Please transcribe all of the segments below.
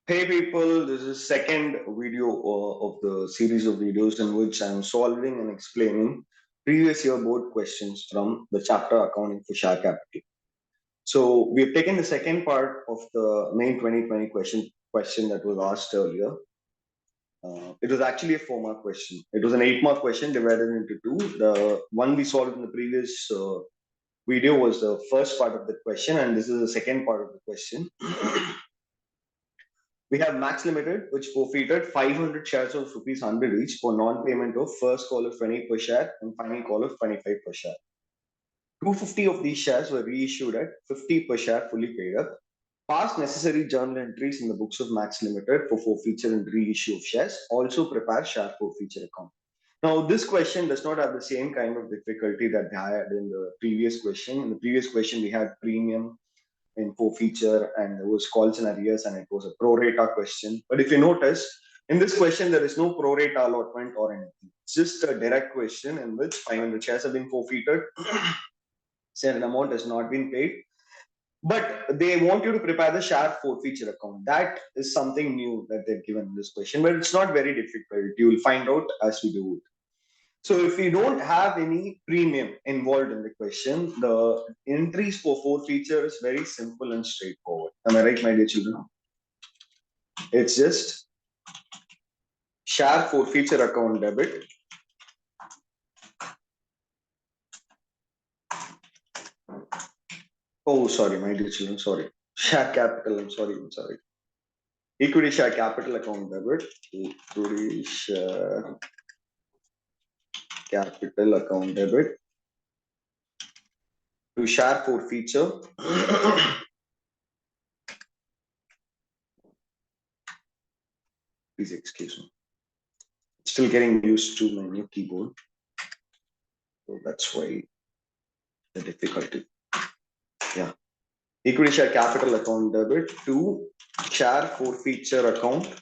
Hey people, this is second video of the series of videos in which I'm solving and explaining previous year board questions from the chapter accounting for share capital. So we've taken the second part of the main 2020 question that was asked earlier. It was actually a 4-mark question. It was an 8-mark question divided into two. The one we solved in the previous video was the first part of the question, and this is the second part of the question. We have Max Ltd, which forfeited 500 shares of rupees 100 each for non-payment of first call of 20 per share and final call of 25 per share. 250 of these shares were reissued at 50 per share fully paid up. Past necessary journal entries in the books of Max Ltd for forfeiture and reissue of shares. Also prepare share forfeiture account. Now, this question does not have the same kind of difficulty that I had in the previous question. In the previous question, we had premium in forfeiture and there was calls and arrears and it was a pro rata question. But if you notice, in this question, there is no pro rata allotment or anything. It's just a direct question in which 500 shares have been forfeited, certain amount has not been paid. But they want you to prepare the share forfeiture account. That is something new that they've given in this question, but it's not very difficult. You will find out as we do it. So if we don't have any premium involved in the question, the entries for forfeiture is very simple and straightforward. Am I right, my dear children? It's just share forfeiture account debit. Oh, sorry, my dear children, sorry. Share capital, I'm sorry. Equity share capital account debit. Equity share capital account debit. To share forfeiture. Please excuse me. Still getting used to my new keyboard. So that's why the difficulty. Yeah. Equity share capital account debit to share forfeiture account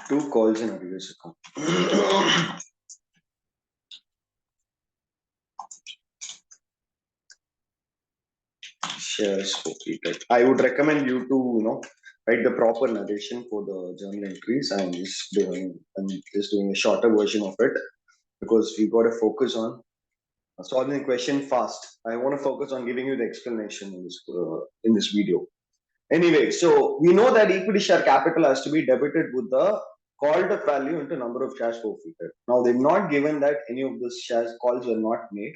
to calls and arrears account. Shares forfeited. I would recommend you to, write the proper narration for the journal entries. I'm just doing a shorter version of it because we got to focus on solving the question fast. I want to focus on giving you the explanation in this video. Anyway, so we know that equity share capital has to be debited with the called up value into number of shares forfeited. Now they've not given that any of those shares calls were not made,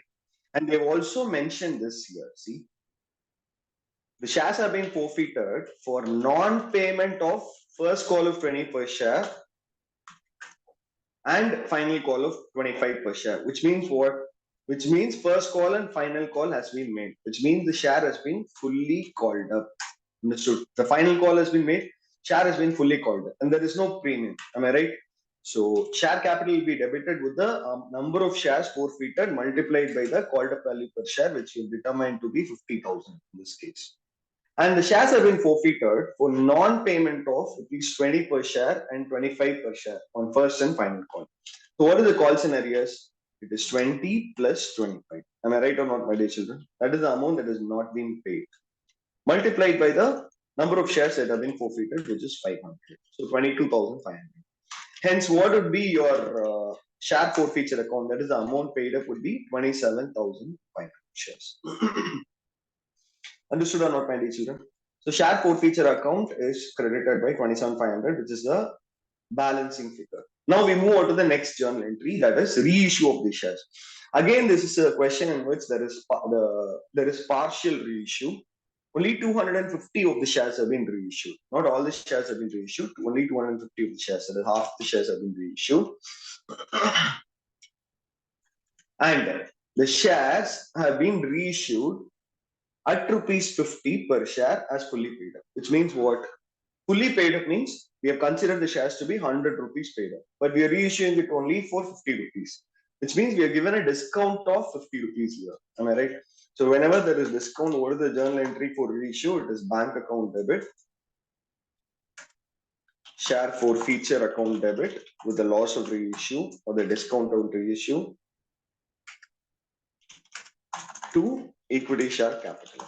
and they've also mentioned this here. See, the shares have been forfeited for non-payment of first call of 20 per share and final call of 25 per share, which means what? Which means first call and final call has been made, which means the share has been fully called up. Understood? The final call has been made, share has been fully called up, and there is no premium. Am I right? So share capital will be debited with the number of shares forfeited multiplied by the called up value per share, which will determine to be 50,000 in this case. And the shares have been forfeited for non-payment of at least 20 per share and 25 per share on first and final call. So what are the call scenarios? It is 20 plus 25. Am I right or not, my dear children? That is the amount that has not been paid. Multiplied by the number of shares that have been forfeited, which is 500. So 22,500. Hence, what would be your share forfeiture account? That is the amount paid up would be 27,500 shares. Understood or not, my dear children? So share forfeiture account is credited by 27,500, which is the balancing figure. Now we move on to the next journal entry, that is reissue of the shares. Again, this is a question in which there is partial reissue. Only 250 of the shares have been reissued. Not all the shares have been reissued. Only 250 of the shares, that is half the shares have been reissued. And the shares have been reissued at rupees 50 per share as fully paid up. Which means what? Fully paid up means we have considered the shares to be 100 rupees paid up, but we are reissuing it only for 50 rupees. Which means we are given a discount of 50 rupees here. Am I right? So whenever there is discount, what is the journal entry for reissue? It is bank account debit, share forfeiture account debit with the loss of reissue or the discount on reissue to equity share capital.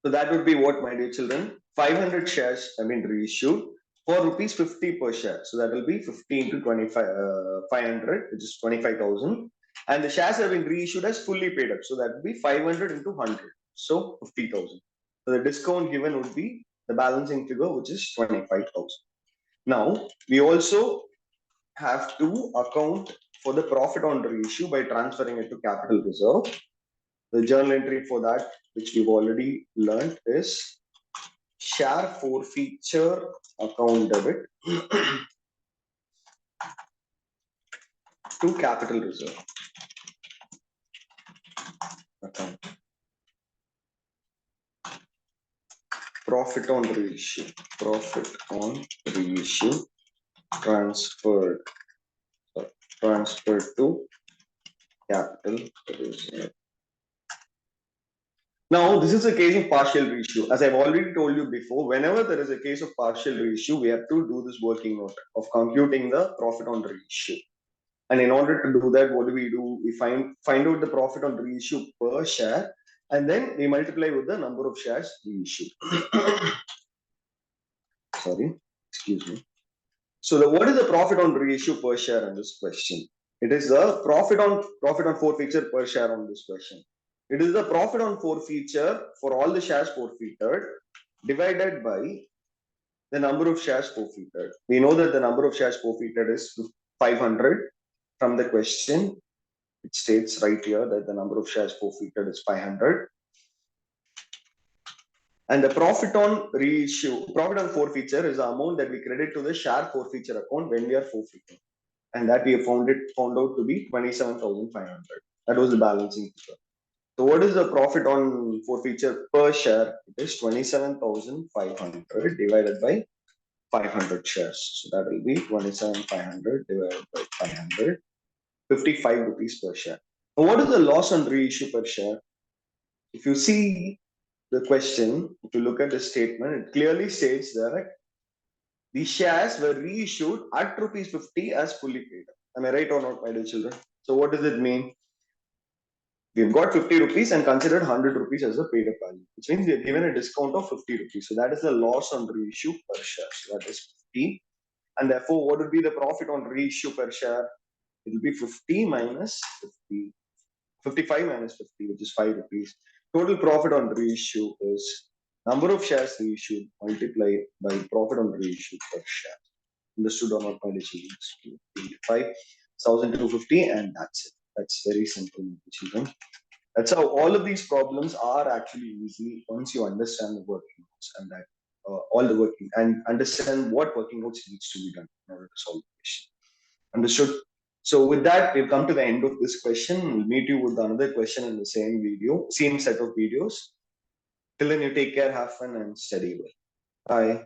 So that would be what, my dear children? 500 shares have been reissued for rupees 50 per share. So that will be 50 into 25, 500, which is 25,000. And the shares have been reissued as fully paid up. So that would be 500 into 100. So 50,000. So the discount given would be the balancing figure, which is 25,000. Now, we also have to account for the profit on reissue by transferring it to capital reserve. The journal entry for that, which we've already learned, is share forfeiture account debit to capital reserve account. Profit on reissue. Profit on reissue transferred to capital reserve. Now, this is a case of partial reissue. As I've already told you before, whenever there is a case of partial reissue, we have to do this working note of computing the profit on reissue. And in order to do that, what do? We find out the profit on reissue per share, and then we multiply with the number of shares reissued. Sorry, excuse me. So what is the profit on reissue per share in this question? It is the profit on forfeiture per share on this question. It is the profit on forfeiture for all the shares forfeited divided by the number of shares forfeited. We know that the number of shares forfeited is 500 from the question. It states right here that the number of shares forfeited is 500. And the profit on forfeiture is the amount that we credit to the share forfeiture account when we are forfeiting. And that we have found out to be 27,500. That was the balancing figure. So what is the profit on forfeiture per share? It is 27,500 divided by 500 shares. So that will be 27,500 divided by 500, 55 rupees per share. Now, what is the loss on reissue per share? If you see the question, if you look at the statement, it clearly states that the shares were reissued at rupees 50 as fully paid up. Am I right or not, my dear children? So what does it mean? We've got 50 rupees and considered 100 rupees as a paid up value, which means we are given a discount of 50 rupees. So that is the loss on reissue per share. So that is 50. And therefore, what would be the profit on reissue per share? It will be 50 minus 50. 55 minus 50, which is 5 rupees. Total profit on reissue is number of shares reissued multiplied by profit on reissue per share. Understood or not, my children? 25,250, and that's it. That's very simple, children. That's how all of these problems are actually easy once you understand the working notes and that all the working and understand what working notes needs to be done in order to solve the question. Understood? So with that, we've come to the end of this question. We'll meet you with another question in the same video, same set of videos. Till then, you take care, have fun, and study well. Bye.